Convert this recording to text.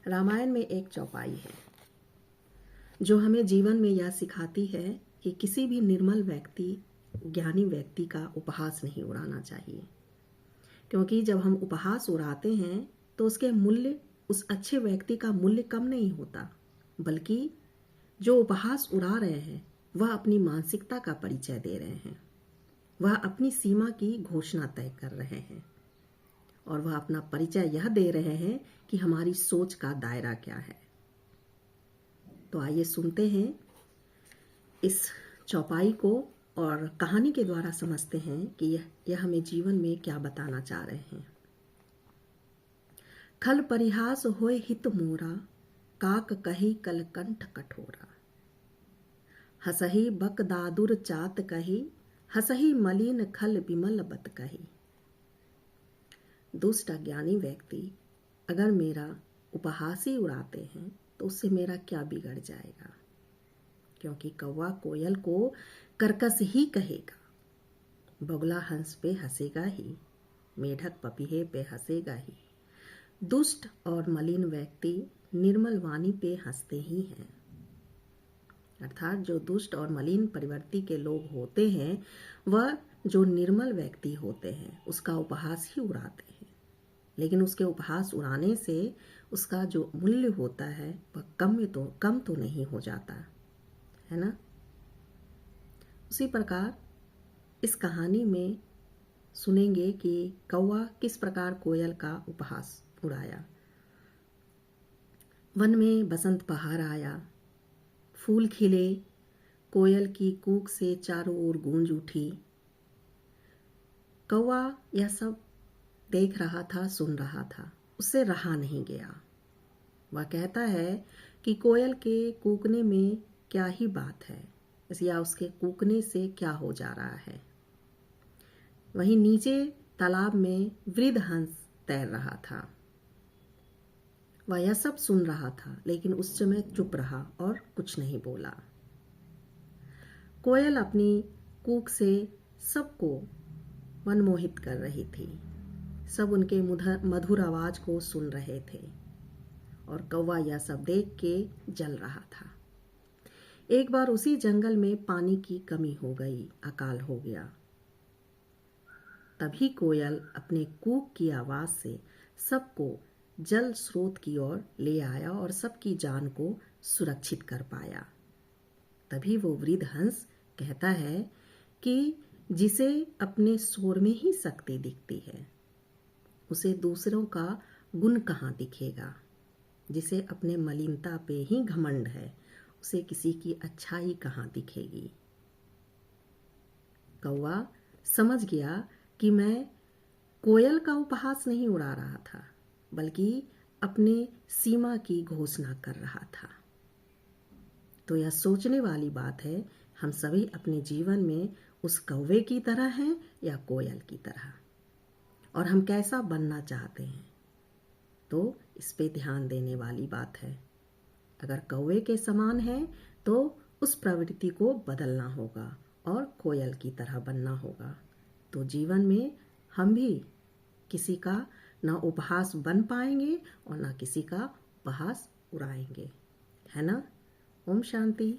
रामायण में एक चौपाई है जो हमें जीवन में यह सिखाती है कि किसी भी निर्मल व्यक्ति, ज्ञानी व्यक्ति का उपहास नहीं उड़ाना चाहिए, क्योंकि जब हम उपहास उड़ाते हैं तो उसके मूल्य, उस अच्छे व्यक्ति का मूल्य कम नहीं होता, बल्कि जो उपहास उड़ा रहे हैं वह अपनी मानसिकता का परिचय दे रहे हैं, वह अपनी सीमा की घोषणा तय कर रहे हैं और वह अपना परिचय यह दे रहे हैं कि हमारी सोच का दायरा क्या है। तो आइए सुनते हैं इस चौपाई को और कहानी के द्वारा समझते हैं कि यह हमें जीवन में क्या बताना चाह रहे हैं। खल परिहास होय हित मोरा, काक कही कलकंठ कठोरा। हसही बक दादुर चात कही, हसही मलिन खल विमल बत कही। दुष्ट अज्ञानी व्यक्ति अगर मेरा उपहास ही उड़ाते हैं तो उससे मेरा क्या बिगड़ जाएगा, क्योंकि कौवा कोयल को कर्कश ही कहेगा, बगुला हंस पे हंसेगा ही, मेढक पपीहे पे हंसेगा ही। दुष्ट और मलिन व्यक्ति निर्मल वाणी पे हंसते ही हैं। अर्थात जो दुष्ट और मलिन प्रवृत्ति के लोग होते हैं वह जो निर्मल व्यक्ति होते हैं उसका उपहास ही उड़ाते हैं, लेकिन उसके उपहास उड़ाने से उसका जो मूल्य होता है वह कम तो नहीं हो जाता है ना। उसी प्रकार इस कहानी में सुनेंगे कि कौवा किस प्रकार कोयल का उपहास उड़ाया। वन में बसंत बहार आया, फूल खिले, कोयल की कूक से चारों ओर गूंज उठी। कौवा यह सब देख रहा था, सुन रहा था, उससे रहा नहीं गया। वह कहता है कि कोयल के कूकने में क्या ही बात है, या उसके कूकने से क्या हो जा रहा है। वहीं नीचे तालाब में वृद्ध हंस तैर रहा था। वह यह सब सुन रहा था, लेकिन उस समय चुप रहा और कुछ नहीं बोला। कोयल अपनी कूक से सबको मनमोहित कर रही थी, सब उनके मधुर आवाज को सुन रहे थे और कौवा यह सब देख के जल रहा था। एक बार उसी जंगल में पानी की कमी हो गई, अकाल हो गया। तभी कोयल अपने कूक की आवाज से सबको जल स्रोत की ओर ले आया और सबकी जान को सुरक्षित कर पाया। तभी वो वृद्ध हंस कहता है कि जिसे अपने शोर में ही शक्ति दिखती है उसे दूसरों का गुण कहाँ दिखेगा। जिसे अपने मलिनता पे ही घमंड है उसे किसी की अच्छाई कहाँ दिखेगी। कौवा समझ गया कि मैं कोयल का उपहास नहीं उड़ा रहा था, बल्कि अपने सीमा की घोषणा कर रहा था। तो यह सोचने वाली बात है, हम सभी अपने जीवन में उस कौवे की तरह हैं या कोयल की तरह, और हम कैसा बनना चाहते हैं। तो इस पे ध्यान देने वाली बात है। अगर कौवे के समान है तो उस प्रवृत्ति को बदलना होगा और कोयल की तरह बनना होगा। तो जीवन में हम भी किसी का ना उपहास बन पाएंगे और ना किसी का उपहास उड़ाएंगे, है ना। ओम शांति।